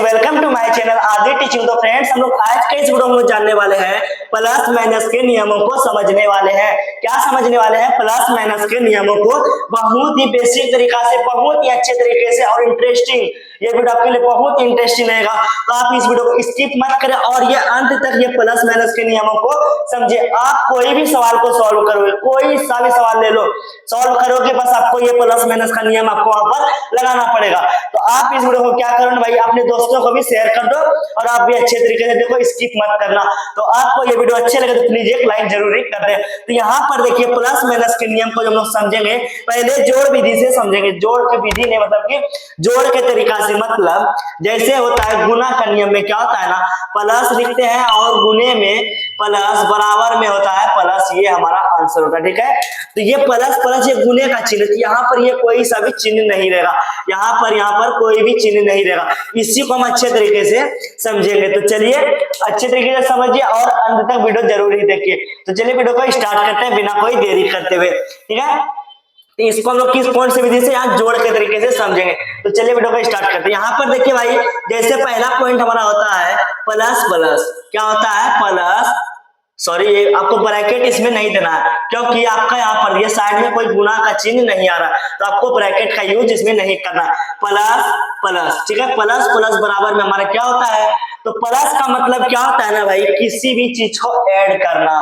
Welcome to my channel आदि teaching. तो friends, हम लोग आज के इस वीडियो में जानने वाले हैं प्लस माइनस के नियमों को समझने वाले हैं। क्या समझने वाले हैं? प्लस माइनस के नियमों को बहुत ही बेसिक तरीका से, बहुत ही अच्छे तरीके से और इंटरेस्टिंग। ये वीडियो आपके लिए बहुत ही इंटरेस्टिंग रहेगा, तो आप इस वीडियो को स्किप मत करें और ये अंत तक ये प्लस माइनस के नियमों को समझे। आप कोई भी सवाल को सॉल्व करोगे, कोई सा भी सवाल ले लो, सॉल्व करोगे, बस आपको ये प्लस माइनस का नियम आपको वहां पर लगाना पड़ेगा। तो आप इस वीडियो को क्या करो भाई, अपने दोस्तों को भी शेयर कर दो और आप भी अच्छे तरीके से देखो, स्किप मत करना। तो आपको ये वीडियो अच्छे लगे तो प्लीज एक लाइक जरूर कर दे। तो यहाँ पर देखिए प्लस माइनस के नियम को जब लोग समझेंगे, पहले जोड़ विधि से समझेंगे। जोड़ की विधि ने मतलब कि जोड़ के तरीका से, मतलब जैसे होता है गुना का नियम में क्या होता है ना, प्लस लिखते हैं और गुने में प्लस बराबर में होता है प्लस, ये हमारा आंसर होता है। ठीक है, तो ये प्लस प्लस ये गुने का चिन्ह, यहाँ पर ये कोई सा भी चिन्ह नहीं रहेगा, यहाँ पर कोई भी चिन्ह नहीं रहेगा। इसी को हम अच्छे तरीके से समझेंगे। तो चलिए अच्छे तरीके से समझिए और अंत तक वीडियो जरूर ही देखिए। तो चलिए वीडियो को स्टार्ट करते हैं बिना कोई देरी करते हुए। ठीक है, तो इसको हम लोग किस पॉइंट से विधि से यहाँ जोड़ के तरीके से समझेंगे। तो चलिए वीडियो को स्टार्ट करते हैं। यहाँ पर देखिए भाई, जैसे पहला पॉइंट हमारा होता है प्लस प्लस, क्या होता है प्लस, सॉरी ये आपको ब्रैकेट इसमें नहीं देना है क्योंकि आपका यहाँ पर ये साइड में कोई गुना का चिन्ह नहीं आ रहा, तो आपको ब्रैकेट का यूज इसमें नहीं करना। प्लस प्लस, ठीक है, प्लस प्लस बराबर में हमारा क्या होता है, तो प्लस का मतलब क्या होता है ना भाई, किसी भी चीज को ऐड करना,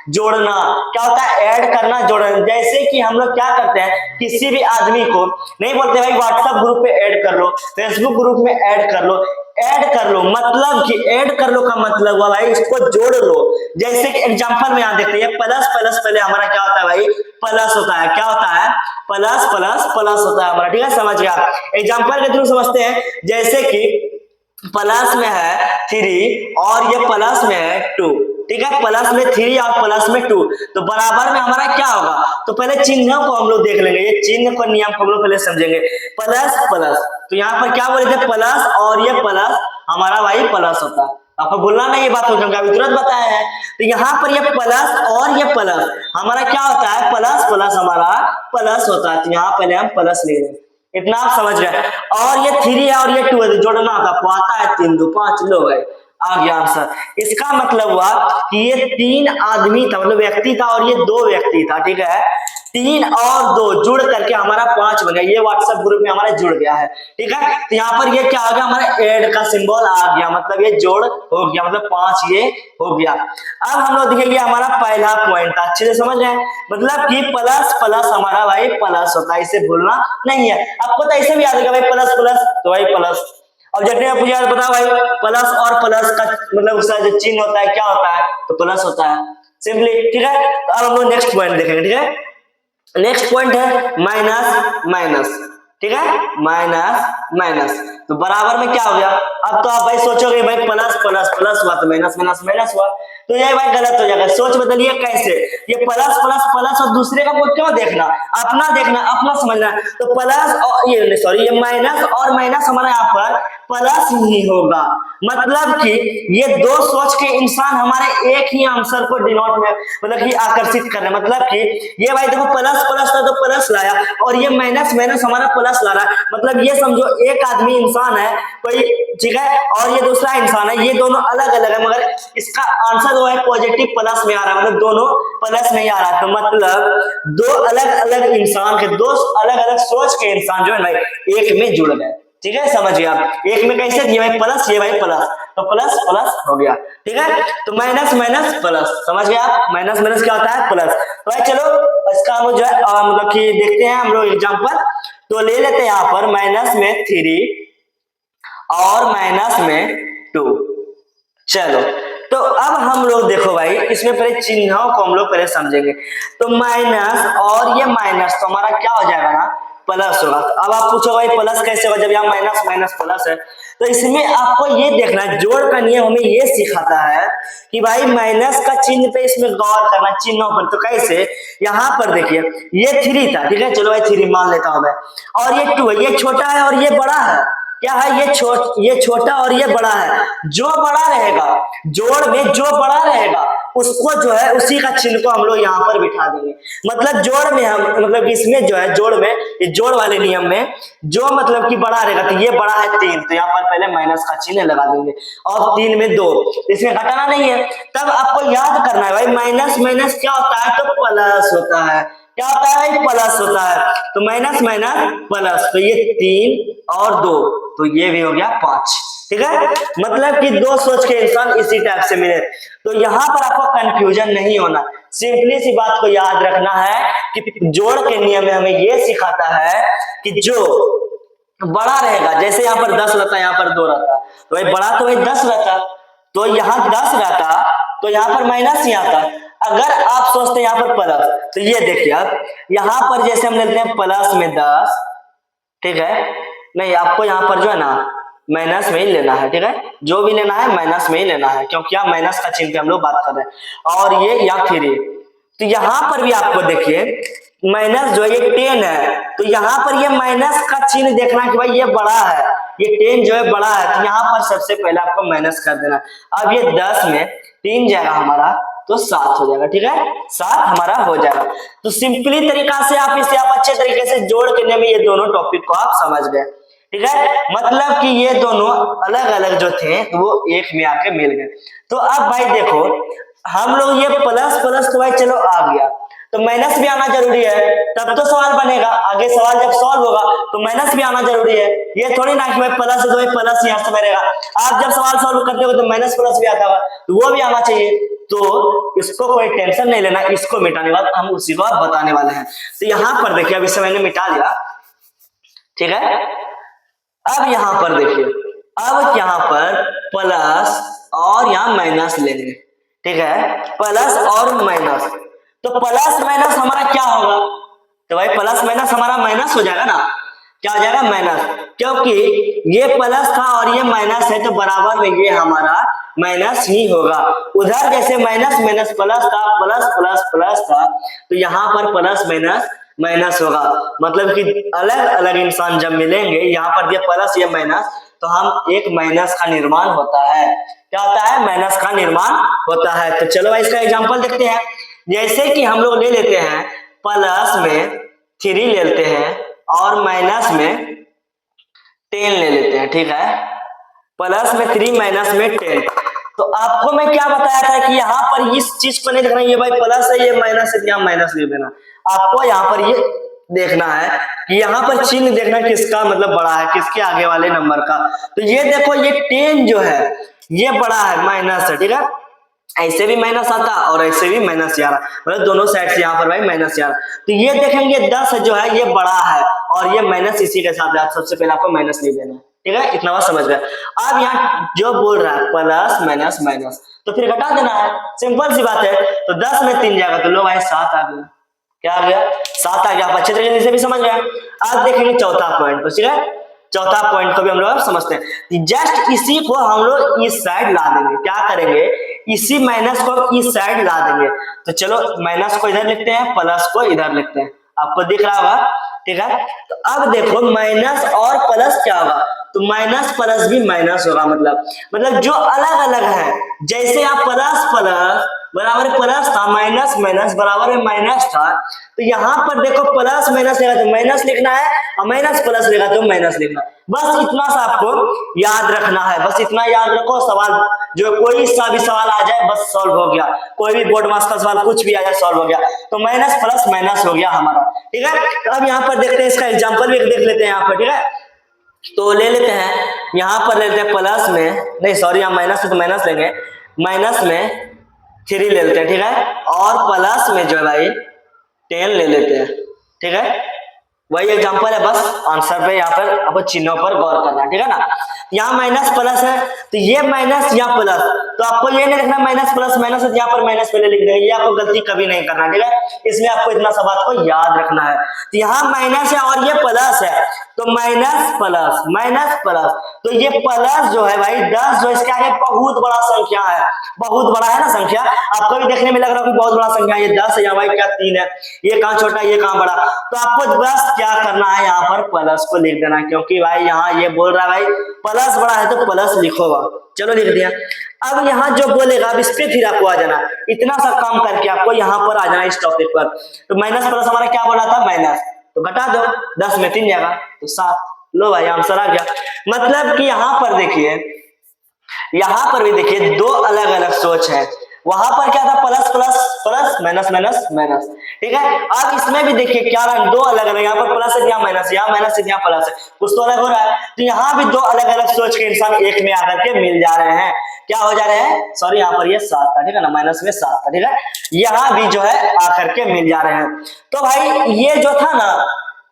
जोड़ना। क्या होता है? ऐड करना, जोड़ना। जैसे कि हम लोग क्या करते हैं, किसी भी आदमी को नहीं बोलते भाई व्हाट्सएप ग्रुप पे ऐड कर लो, फेसबुक ग्रुप में ऐड कर लो। ऐड कर लो मतलब कि ऐड कर लो का मतलब हुआ भाई इसको जोड़ लो। जैसे कि एग्जांपल में यहाँ देखते हैं प्लस प्लस, पहले हमारा क्या होता है भाई, प्लस होता है। क्या होता है? प्लस प्लस प्लस होता है हमारा। ठीक है, समझ गया। एग्जांपल के थ्रू समझते हैं। जैसे कि प्लस में है 3 और ये प्लस में है 2। ठीक है, प्लस में 3 और प्लस में 2, तो बराबर में हमारा क्या होगा, तो पहले चिन्ह को हम लोग देख लेंगे। ये चिन्ह को नियम को हम लोग पहले समझेंगे। प्लस प्लस, तो यहाँ पर क्या बोले थे, प्लस और ये प्लस हमारा भाई प्लस होता है। आपको बोलना नहीं ये बात हो, क्योंकि अभी तुरंत बताया है। तो यहाँ पर ये प्लस और ये प्लस हमारा क्या होता है, प्लस प्लस हमारा प्लस होता है। तो यहाँ पहले हम प्लस ले लेंगे, इतना आप समझ गए। और ये 3 है और ये 2 है, जोड़ना होगा, आता है 3 2 5 लो भाई, आ गया आंसर। इसका मतलब हुआ कि ये 3 आदमी था, मतलब व्यक्ति था, और ये 2 व्यक्ति था। ठीक है, 3 और 2 जुड़ करके हमारा 5 बन गया। ये व्हाट्सएप ग्रुप में हमारा जुड़ गया है। ठीक है, तो यहाँ पर ये क्या आ गया, हमारा ऐड का सिंबल आ गया, मतलब ये जोड़ हो गया, मतलब 5 ये हो गया। अब हम लोग देखेंगे हमारा पहला पॉइंट था, अच्छे से समझ रहे हैं, मतलब कि प्लस प्लस हमारा भाई प्लस होता है, इसे भूलना नहीं है। आपको तो ऐसे भी याद है भाई प्लस प्लस तो भाई प्लस। अब जब आप मुझे बताओ भाई प्लस और प्लस का मतलब उसका जो चिन्ह होता है क्या होता है, तो प्लस होता है सिंपली। ठीक है, तो अब हम लोग नेक्स्ट पॉइंट देखेंगे। ठीक है, नेक्स्ट पॉइंट है माइनस माइनस। ठीक है, माइनस माइनस, तो बराबर में क्या हो गया। अब तो आप भाई सोचोगे भाई प्लस प्लस प्लस हुआ तो माइनस माइनस माइनस हुआ, तो ये भाई गलत हो जाएगा। सोच बदलिए कैसे, ये प्लस प्लस प्लस और दूसरे का को क्यों देखना, अपना देखना, अपना समझना। तो प्लस और ये सॉरी ये माइनस और माइनस हमारा यहाँ पर प्लस ही होगा, मतलब कि ये 2 सोच के इंसान हमारे एक ही आंसर को डिनोट में मतलब कि आकर्षित कर रहे हैं। मतलब कि ये भाई देखो प्लस प्लस था तो प्लस लाया, और ये माइनस माइनस हमारा प्लस ला रहा है। मतलब ये समझो एक आदमी इंसान है कोई, ठीक है, और ये दूसरा इंसान है, ये दोनों अलग अलग है, मगर इसका आंसर वो है पॉजिटिव प्लस में आ रहा है, मतलब दोनों प्लस नहीं आ रहा। तो मतलब 2 अलग अलग इंसान के, 2 अलग अलग सोच के इंसान जो है भाई एक में जुड़ गए। ठीक है, समझ गया। एक में कैसे, ये भाई प्लस, ये भाई प्लस, तो प्लस प्लस हो गया। ठीक है, तो माइनस माइनस प्लस, समझ गया आप, माइनस माइनस क्या होता है प्लस। तो भाई चलो इसका हम जो है मतलब कि देखते हैं हम लोग एग्जांपल। तो ले लेते हैं यहाँ पर माइनस में 3 और माइनस में 2। चलो, तो अब हम लोग देखो भाई इसमें पहले चिन्हों को हम लोग पहले समझेंगे। तो माइनस और ये माइनस तो हमारा क्या हो जाएगा ना, प्लस होगा। अब आप पूछो भाई प्लस कैसे होगा जब यहाँ माइनस माइनस प्लस है, तो इसमें आपको ये देखना है, जोड़ का नियम हमें ये सिखाता है कि भाई माइनस का चिन्ह पे इसमें गौर करना, चिन्हों पर। तो कैसे, यहाँ पर देखिए ये 3 था, ठीक है, चलो भाई 3 मान लेता हूं मैं, और ये 2 है, ये छोटा है और ये बड़ा है। क्या है, ये छोटा और ये बड़ा है। जो बड़ा रहेगा, जोड़ में जो बड़ा रहेगा उसको जो है उसी का चिन्ह को हम लोग यहाँ पर बिठा देंगे। मतलब जोड़ में हम मतलब इसमें जो है जोड़ में, ये जोड़ वाले नियम में जो मतलब कि बड़ा रहेगा, तो ये बड़ा है 3, तो यहाँ पर पहले माइनस का चिन्ह लगा देंगे, और 3 में 2, इसमें घटाना नहीं है। तब आपको याद करना है भाई माइनस माइनस क्या होता है, तो प्लस होता है। क्या होता है भाई, प्लस होता है। तो माइनस माइनस प्लस, तो ये 3 और 2, तो ये भी हो गया 5। ठीक है, मतलब कि 2 सोच के इंसान इसी टाइप से मिले। तो यहाँ पर आपको कंफ्यूजन नहीं होना, सिंपली सी बात को याद रखना है कि जोड़ के नियम में हमें ये सिखाता है कि जो बड़ा रहेगा, जैसे यहाँ पर 10 रहता है, यहाँ पर 2 रहता, तो भाई बड़ा तो भाई 10 रहता, तो यहाँ 10 रहता, तो यहाँ पर माइनस ही आता। अगर आप सोचते हैं यहाँ पर प्लस, तो ये देखिए अब यहाँ पर जैसे हम लेते हैं प्लस में 10, ठीक है, नहीं आपको यहाँ पर जो है ना माइनस में ही लेना है। ठीक है, जो भी लेना है माइनस में ही लेना है, क्योंकि यहाँ माइनस का चिन्ह पे हम लोग बात कर रहे हैं। और ये या फिर ये, तो यहाँ पर भी आपको देखिए माइनस जो है ये 10 है, तो यहाँ पर ये माइनस का चिन्ह देखना कि भाई ये बड़ा है, ये 10 जो है बड़ा है, तो यहाँ पर सबसे पहले आपको माइनस कर देना। अब ये 10 में 3 जाएगा हमारा, तो 7 हो जाएगा। ठीक है, 7 हमारा हो जाएगा। तो सिंपली तरीका से आप इसे आप अच्छे तरीके से जोड़ के में ये दोनों टॉपिक को आप समझ गए। ठीक है, मतलब कि ये दोनों अलग अलग जो थे वो एक में आके मिल गए। तो अब भाई देखो हम लोग ये प्लस प्लस तो भाई चलो आ गया, तो माइनस भी आना जरूरी है, तब तो सवाल बनेगा। आगे सवाल जब सॉल्व होगा तो माइनस भी आना जरूरी है। ये थोड़ी ना कि भाई प्लस है तो भाई प्लस यहाँ से बनेगा। आप जब सवाल सॉल्व करते हो तो माइनस प्लस भी आता होगा, तो वो भी आना चाहिए। तो इसको कोई टेंशन नहीं लेना, इसको मिटाने वाला हम उसी को बताने वाले हैं। तो यहाँ पर देखिए अब इसे मैंने मिटा लिया। ठीक है, अब यहाँ पर देखिए, अब यहाँ पर प्लस और यहाँ माइनस लेंगे। ठीक है, प्लस और माइनस, तो प्लस माइनस हमारा क्या होगा, तो भाई प्लस माइनस हमारा माइनस हो जाएगा ना। क्या हो जाएगा, माइनस, क्योंकि ये प्लस था और ये माइनस है, तो बराबर में ये हमारा माइनस ही होगा। उधर जैसे माइनस माइनस प्लस था, प्लस प्लस प्लस था, तो यहाँ पर प्लस माइनस माइनस होगा। मतलब कि अलग अलग इंसान जब मिलेंगे, यहाँ पर ये प्लस ये माइनस, तो हम एक माइनस का निर्माण होता है। क्या होता है, माइनस का निर्माण होता है। तो चलो भाई इसका एग्जांपल देखते हैं। जैसे कि हम लोग ले लेते हैं प्लस में 3 ले लेते हैं और माइनस में 10 ले लेते हैं। ठीक है, प्लस में 3 माइनस में 10। तो आपको मैं क्या बताया था कि यहाँ पर इस चीज को नहीं देखना, ये भाई प्लस है ये माइनस है, यहाँ माइनस ले देना। आपको यहाँ पर ये देखना है कि यहाँ पर चिन्ह देखना किसका मतलब बड़ा है, किसके आगे वाले नंबर का। तो ये देखो ये 10 जो है ये बड़ा है, माइनस है। ठीक है, ऐसे भी माइनस आता और ऐसे भी माइनस आ रहा, मतलब दोनों साइड से यहाँ पर भाई माइनस आ रहा। तो ये देखेंगे 10 जो है ये बड़ा है और ये माइनस इसी के साथ है, सबसे पहले आपको माइनस नहीं देना है। ठीक है, इतना बात समझ गए। अब यहाँ जो बोल रहा है प्लस माइनस माइनस, तो फिर घटा देना है, सिंपल सी बात है। तो 10 में 3 जाएगा, तो लो भाई 7 आ गया। क्या आ गया, 7 आ गया। आप अच्छे तरीके से भी समझ गए। अब देखेंगे चौथा पॉइंट, तो ठीक है चौथा पॉइंट को भी हम लोग समझते हैं। जस्ट इसी को हम लोग इस साइड ला देंगे। क्या करेंगे, इसी माइनस को इस साइड ला देंगे। तो चलो माइनस को इधर लिखते हैं, प्लस को इधर लिखते हैं, आपको दिख रहा होगा। ठीक है, तो अब देखो माइनस और प्लस क्या होगा, तो माइनस प्लस भी माइनस होगा। मतलब जो अलग अलग है, जैसे आप प्लस प्लस बराबर प्लस था, माइनस माइनस बराबर में माइनस था, तो यहाँ पर देखो प्लस माइनस लेगा तो माइनस लिखना है और माइनस प्लस लेगा तो माइनस लिखना है। बस इतना सा आपको याद रखना है, बस इतना याद रखो। सवाल जो कोई सा भी सवाल आ जाए बस सॉल्व हो गया, कोई भी बोर्ड मास का सवाल कुछ भी आ जाए सॉल्व हो गया। तो माइनस प्लस माइनस हो गया हमारा। ठीक है, अब यहाँ पर देखते हैं, इसका एग्जाम्पल भी देख लेते हैं यहाँ पर। ठीक है, तो ले लेते हैं, यहाँ पर लेते हैं प्लस में, नहीं सॉरी यहाँ माइनस में, तो माइनस लेंगे, माइनस में 3 ले लेते हैं। ठीक है, और प्लस में जो है भाई 10 ले लेते हैं। ठीक है, वही एग्जांपल है, बस आंसर पे यहाँ पर आपको चिन्हों पर गौर करना है। ठीक है ना, यहाँ माइनस प्लस है तो ये माइनस यहाँ प्लस, तो आपको ये नहीं लिखना माइनस प्लस माइनस है, यहाँ पर माइनस पहले लिख देंगे। ये आपको गलती कभी नहीं करना। ठीक है, इसमें आपको इतना सा बात को याद रखना है। तो यहाँ माइनस है और ये प्लस है, तो माइनस प्लस, तो ये प्लस जो है भाई 10 जो इसके आगे बहुत बड़ा संख्या है, बहुत बड़ा है ना संख्या। आपको भी देखने में लग रहा है कि बहुत बड़ा संख्या है, ये 10 है, यहाँ भाई क्या 3 है, ये कहाँ छोटा ये कहाँ बड़ा। तो आपको बस क्या करना है, यहाँ पर प्लस को लिख देना, क्योंकि भाई यहाँ ये बोल रहा है भाई प्लस बड़ा है तो प्लस लिखोगा। चलो लिख दिया। अब यहाँ जो बोलेगा अब इस पे फिर आपको आ जाना, इतना सा काम करके आपको यहाँ पर आ जाना इस टॉपिक पर। तो माइनस प्लस हमारा क्या बोला था, माइनस, तो घटा दो, 10 में 3 जाएगा तो 7। लो भाई आंसर आ गया। मतलब कि यहाँ पर देखिए, यहाँ पर भी देखिए दो अलग अलग सोच है। वहां पर क्या था, plus plus plus, minus minus minus, ठीक है। अब इसमें भी देखिए क्या रहा, दो अलग अलग, यहाँ पर प्लस है, यहाँ माइनस, यहाँ माइनस है, यहाँ प्लस है, कुछ तो अलग हो रहा है। तो यहाँ भी दो अलग अलग सोच के इंसान एक में आकर के मिल जा रहे हैं। क्या हो जा रहे हैं, सॉरी यहाँ पर ये 7 था, ठीक है ना, माइनस में 7 था, ठीक है। यहाँ भी जो है आकर के मिल जा रहे हैं। तो भाई ये जो था ना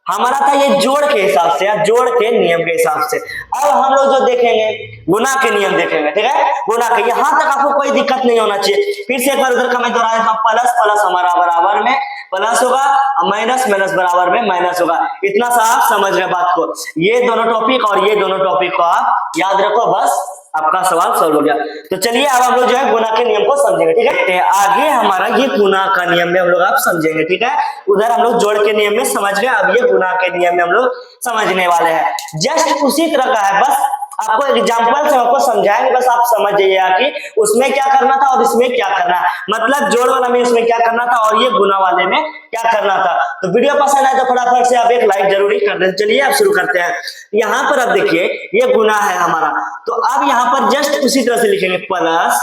हमारा था ये जोड़ के हिसाब से या जोड़ के नियम के हिसाब से। अब हम लोग जो देखेंगे गुना के नियम देखेंगे, ठीक है, गुना के। यहां तक आपको कोई दिक्कत नहीं होना चाहिए। फिर से एक बार उधर का मैं दोहरा देता हूं, प्लस प्लस हमारा बराबर में प्लस होगा, माइनस माइनस बराबर में माइनस होगा। इतना सा आप समझ गए बात को। ये दोनों टॉपिक और ये दोनों टॉपिक को आप याद रखो, बस आपका सवाल सॉल्व हो गया। तो चलिए अब हम लोग जो है गुना के नियम को समझेंगे, ठीक है। आगे हमारा ये गुना का नियम में हम लोग आप समझेंगे, ठीक है। उधर हम लोग जोड़ के नियम में समझ गए, अब ये गुना के नियम में हम लोग समझने वाले हैं। जस्ट उसी तरह का है, बस आपको एग्जांपल से आपको समझाएंगे, बस आप समझ जाइएगा कि उसमें क्या करना था और इसमें क्या करना है। मतलब जोड़ वाला में इसमें क्या करना था और ये गुना वाले में क्या करना था। तो वीडियो पसंद आए तो फटाफट से आप एक लाइक जरूरी कर दें। चलिए अब शुरू करते हैं। यहाँ पर अब देखिए ये गुना है हमारा, तो अब यहाँ पर जस्ट उसी तरह से लिखेंगे प्लस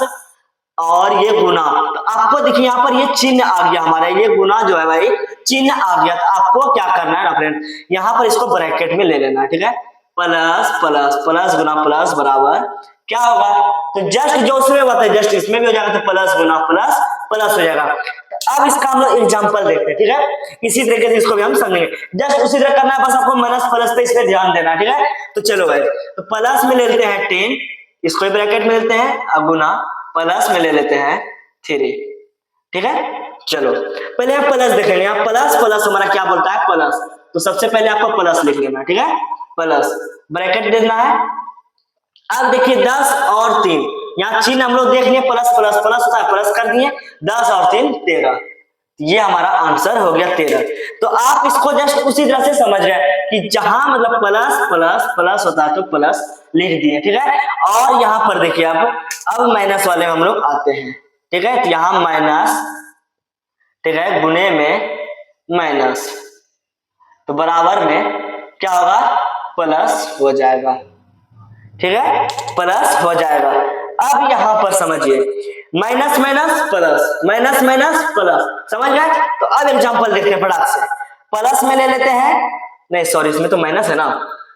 और ये गुना। तो आपको देखिए यहाँ पर ये चिन्ह आ गया हमारा, ये गुना जो है भाई चिन्ह आ गया। तो आपको क्या करना है ना फ्रेंड, यहाँ पर इसको ब्रैकेट में ले लेना है, ठीक है। प्लस प्लस प्लस गुना प्लस बराबर क्या होगा, तो जस्ट जो उसमें हुआ था जस्ट इसमें भी हो जाएगा, तो प्लस गुना प्लस प्लस हो जाएगा। अब इसका हम लोग एग्जांपल देखते हैं, ठीक है। इसी तरीके से इसको भी हम समझेंगे, जस्ट उसी तरह करना है, बस आपको माइनस प्लस पे इस पे ध्यान देना, ठीक है। तो चलो भाई, तो प्लस में ले लेते हैं 10, इसको ब्रैकेट में लेते हैं, अब गुना प्लस में ले लेते हैं 3, ठीक है। चलो पहले आप प्लस देखेंगे, यहाँ प्लस प्लस हमारा क्या बोलता है, प्लस। तो सबसे पहले आपको प्लस लिख लेना, ठीक है, प्लस ब्रैकेट देना है। अब देखिए 10 और 3, यहाँ चिन्ह हम लोग देख लिए, प्लस प्लस प्लस होता है, प्लस कर दिए, 10 और 3 13, ये हमारा आंसर हो गया 13। तो आप इसको जस्ट उसी तरह से समझ रहे हैं कि जहां मतलब प्लस प्लस प्लस होता है तो प्लस लिख दिए, ठीक है। और यहाँ पर देखिए अब माइनस वाले में हम लोग आते हैं, ठीक है। तो यहाँ माइनस, ठीक है, गुने में माइनस, तो बराबर में क्या होगा, प्लस हो जाएगा, ठीक है, प्लस हो जाएगा। अब यहां पर समझिए minus minus plus, minus minus plus, समझ गए। तो अब एग्जांपल देखते हैं फटाक से। प्लस में ले लेते हैं, नहीं सॉरी इसमें तो माइनस है ना,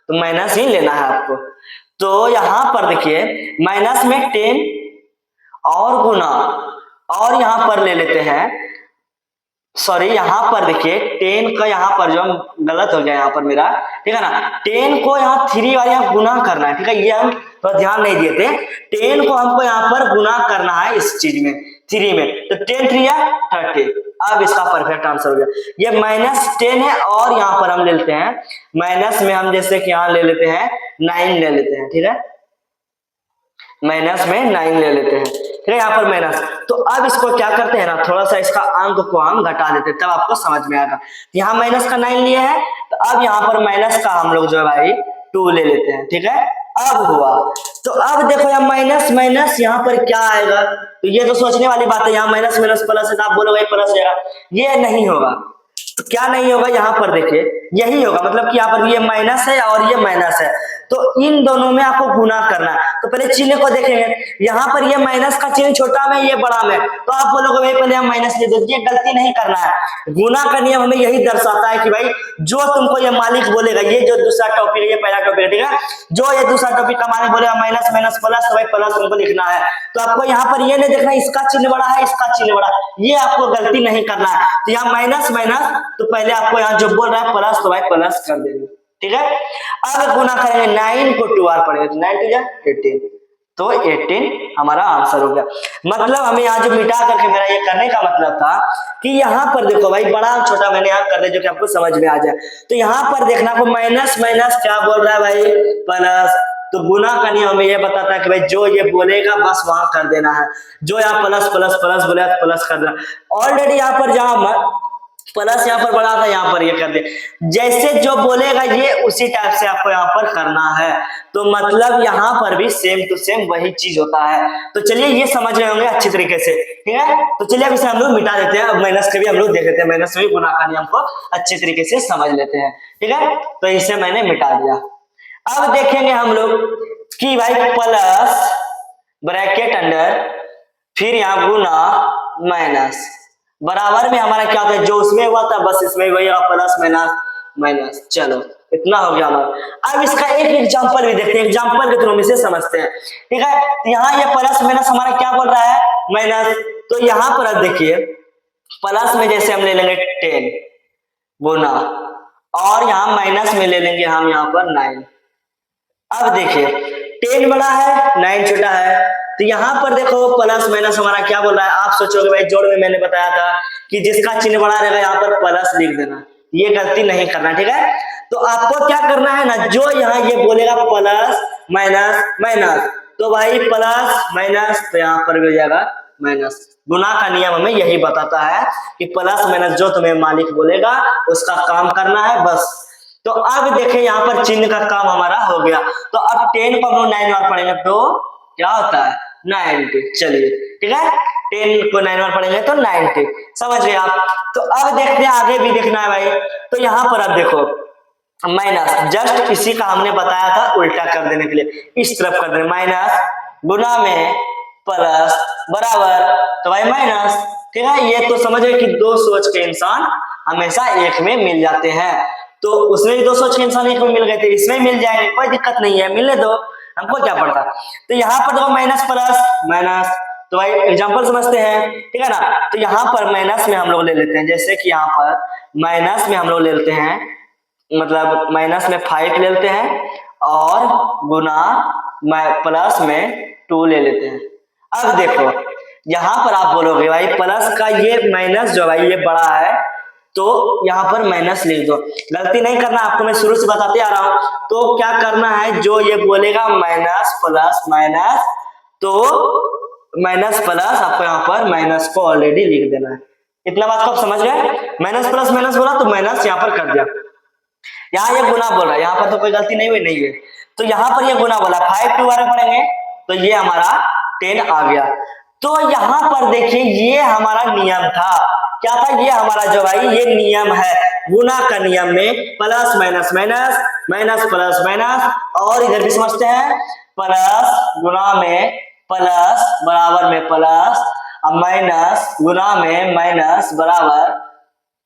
तो माइनस ही लेना है आपको। तो यहां पर देखिए माइनस में 10 और गुना, और यहां पर ले लेते हैं, सॉरी यहाँ पर देखिए 10 का यहाँ पर जो गलत हो गया यहाँ पर मेरा, ठीक है ना। 10 को यहाँ 3 वाले यहाँ गुना करना है, ठीक है, ये हम तो ध्यान नहीं देते। 10 को हमको यहाँ पर गुना करना है इस चीज में 3 में, तो 10 3 या 30। अब इसका परफेक्ट आंसर हो गया। ये -10 है और यहाँ पर हम ले लेते हैं माइनस में, हम जैसे कि यहाँ ले लेते हैं 9 ले लेते हैं, ठीक है, माइनस में 9 ले लेते हैं, ठीक है, यहाँ पर माइनस। तो अब इसको क्या करते हैं ना, थोड़ा सा इसका अंक को हम घटा देते हैं, तब आपको समझ में आएगा। यहाँ माइनस का 9 लिया है, तो अब यहाँ पर माइनस का हम लोग जो है भाई 2 ले लेते हैं, ठीक है। अब हुआ, तो अब देखो यहाँ माइनस माइनस यहाँ पर क्या आएगा, तो ये तो सोचने वाली बात है। यहाँ माइनस माइनस प्लस है, तो आप बोलोगे प्लस जाएगा, ये नहीं होगा। तो क्या नहीं होगा, यहाँ पर देखिए यही होगा, मतलब कि यहाँ पर ये माइनस है और ये माइनस है, तो इन दोनों में आपको गुना करना है। तो पहले चिन्ह को देखेंगे, यहाँ पर ये माइनस का चिन्ह छोटा में, ये बड़ा में, तो आप बोलोगे भाई पहले हम माइनस ले दो, ये गलती नहीं करना है। गुना का नियम हमें यही दर्शाता है कि भाई जो तुमको ये मालिक बोलेगा, ये जो दूसरा टॉपिक है, ये पहला टॉपिक है, ठीक है, जो ये दूसरा टॉपिक का मालिक बोलेगा माइनस माइनस प्लस, तो भाई प्लस तुमको लिखना है। तो आपको यहाँ पर ये नहीं देखना इसका चिन्ह बड़ा है इसका चिन्ह बड़ा, ये आपको गलती नहीं करना है। तो यहाँ माइनस माइनस, तो पहले आपको यहाँ जो बोल रहा है प्लस, तो भाई प्लस कर देंगे, ठीक है। अब गुना करेंगे 9 को 2 बार पढ़ेंगे, 9 2 जा 18, तो 18 हमारा आंसर हो गया। मतलब हमें यहाँ जो मिटा करके मेरा ये करने का मतलब था कि यहाँ पर देखो भाई बड़ा और छोटा मैंने यहाँ कर दिया जो कि आपको समझ में आ जाए। तो यहाँ पर देखना को माइनस माइनस क्या बोल रहा है भाई, प्लस। तो गुना का नियम हमें ये बताता है कि भाई जो ये बोलेगा बस वहां कर देना है, जो यहाँ प्लस प्लस प्लस बोले प्लस कर देना। ऑलरेडी यहाँ पर जहां प्लस यहाँ पर बड़ा था, यहाँ पर ये कर दे। जैसे जो बोलेगा ये उसी टाइप से आपको यहाँ पर करना है। तो मतलब यहाँ पर भी सेम टू सेम वही चीज होता है। तो चलिए ये समझ रहे होंगे अच्छी तरीके से, ठीक है। तो चलिए अब इसे हम लोग मिटा देते हैं। अब माइनस के भी हम लोग देख लेते हैं, माइनस में भी गुणा का नियम को अच्छे तरीके से समझ लेते हैं, ठीक है। तो इसे मैंने मिटा दिया। अब देखेंगे हम लोग कि भाई प्लस ब्रैकेट अंडर फिर यहाँ गुना माइनस बराबर में हमारा क्या होता है, जो उसमें हुआ था बस इसमें वही होगा, प्लस माइनस माइनस। चलो इतना हो गया हमारा। अब इसका एक एग्जांपल भी देखते हैं, एग्जांपल के थ्रू हम इसे समझते हैं, ठीक है। तो यहाँ ये प्लस माइनस हमारा क्या बोल रहा है, माइनस। तो यहाँ पर अब देखिए प्लस में जैसे हम ले लेंगे 10 गुना और यहाँ माइनस में ले लेंगे हम यहाँ पर 9। अब देखिए 10 बड़ा है 9 छोटा है। तो यहाँ पर देखो प्लस माइनस हमारा क्या बोल रहा है। आप सोचोगे भाई जोड़ में मैंने बताया था कि जिसका चिन्ह बड़ा रहेगा यहाँ पर प्लस लिख देना, ये गलती नहीं करना, ठीक है। तो आपको क्या करना है ना, जो यहाँ ये बोलेगा प्लस माइनस माइनस, तो भाई प्लस माइनस तो यहाँ पर भी हो जाएगा माइनस। गुना का नियम हमें यही बताता है कि प्लस माइनस जो तुम्हें मालिक बोलेगा उसका काम करना है बस। तो अब देखें यहाँ पर चिन्ह का काम हमारा हो गया। तो अब 10 को हम 9 बार पढ़ेंगे तो क्या होता है 90। चलिए ठीक है, 10 को 9 बार पढ़ेंगे तो 90, समझ गए आप। तो अब देखते हैं आगे भी देखना है भाई। तो यहाँ पर अब देखो माइनस, जस्ट इसी का हमने बताया था उल्टा कर देने के लिए, इस तरफ कर देना, माइनस गुना में प्लस बराबर तो भाई माइनस, ठीक है। ये तो समझ गए कि दो सोच के इंसान हमेशा एक में मिल जाते हैं। तो उसमें भी दो सोच के इंसान एक में मिल गए थे, इसमें मिल जाएंगे, कोई दिक्कत नहीं है, मिलने दो, हमको क्या पड़ता। तो यहाँ पर देखो माइनस प्लस माइनस, तो भाई एग्जांपल समझते हैं, ठीक है ना। तो यहाँ पर माइनस में हम लोग ले लेते हैं, जैसे कि यहाँ पर माइनस में हम लोग ले लेते हैं, मतलब माइनस में 5 ले लेते हैं और गुना प्लस में 2 ले लेते हैं। अब देखो यहाँ पर आप बोलोगे भाई प्लस का ये माइनस जो भाई ये बड़ा है तो यहाँ पर माइनस लिख दो। गलती नहीं करना, आपको मैं शुरू से बताते आ रहा हूं। तो क्या करना है, जो ये बोलेगा माइनस प्लस माइनस, तो माइनस प्लस आपको यहाँ पर माइनस को ऑलरेडी लिख देना है। इतना बात को आप समझ गए। माइनस प्लस माइनस बोला तो माइनस यहाँ पर कर दिया। यहाँ ये गुना बोल रहा है, यहाँ पर तो कोई गलती नहीं हुई, नहीं है। तो यहाँ पर ये गुना बोला, 5 2 बार पढ़ेंगे तो ये हमारा 10 आ गया। तो यहाँ पर देखिए ये हमारा नियम था, क्या था ये हमारा जो भाई ये नियम है गुना का नियम में plus minus minus minus plus minus, और इधर भी समझते हैं प्लस गुना में प्लस बराबर में प्लस, माइनस गुना में माइनस बराबर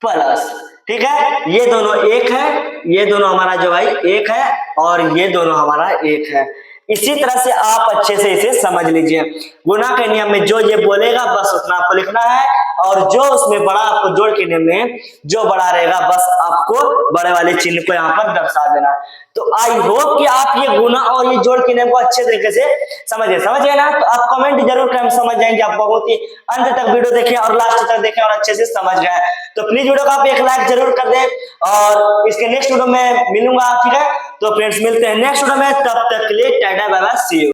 प्लस, ठीक है। ये दोनों एक है, ये दोनों हमारा जो भाई एक है और ये दोनों हमारा एक है। इसी तरह से आप अच्छे से इसे समझ लीजिए। गुना के नियम में जो ये बोलेगा बस उतना आपको लिखना है, और जो उसमें बड़ा आपको जोड़ के नियम में जो बड़ा रहेगा बस आपको बड़े वाले चिन्ह को यहाँ पर दर्शा देना है। तो आई होप कि आप ये गुना और ये जोड़ के नियम को अच्छे तरीके से समझ गए ना। तो आप कमेंट जरूर करें, समझ जाएंगे। आप बहुत ही अंत तक वीडियो देखें और लास्ट तक देखें और अच्छे से समझ गए। तो प्लीज वीडियो को आप एक लाइक जरूर कर दें, और इसके नेक्स्ट वीडियो में मिलूंगा, ठीक है। तो फ्रेंड्स मिलते हैं नेक्स्ट वीडियो में, तब तक के लिए tata bye bye, see you.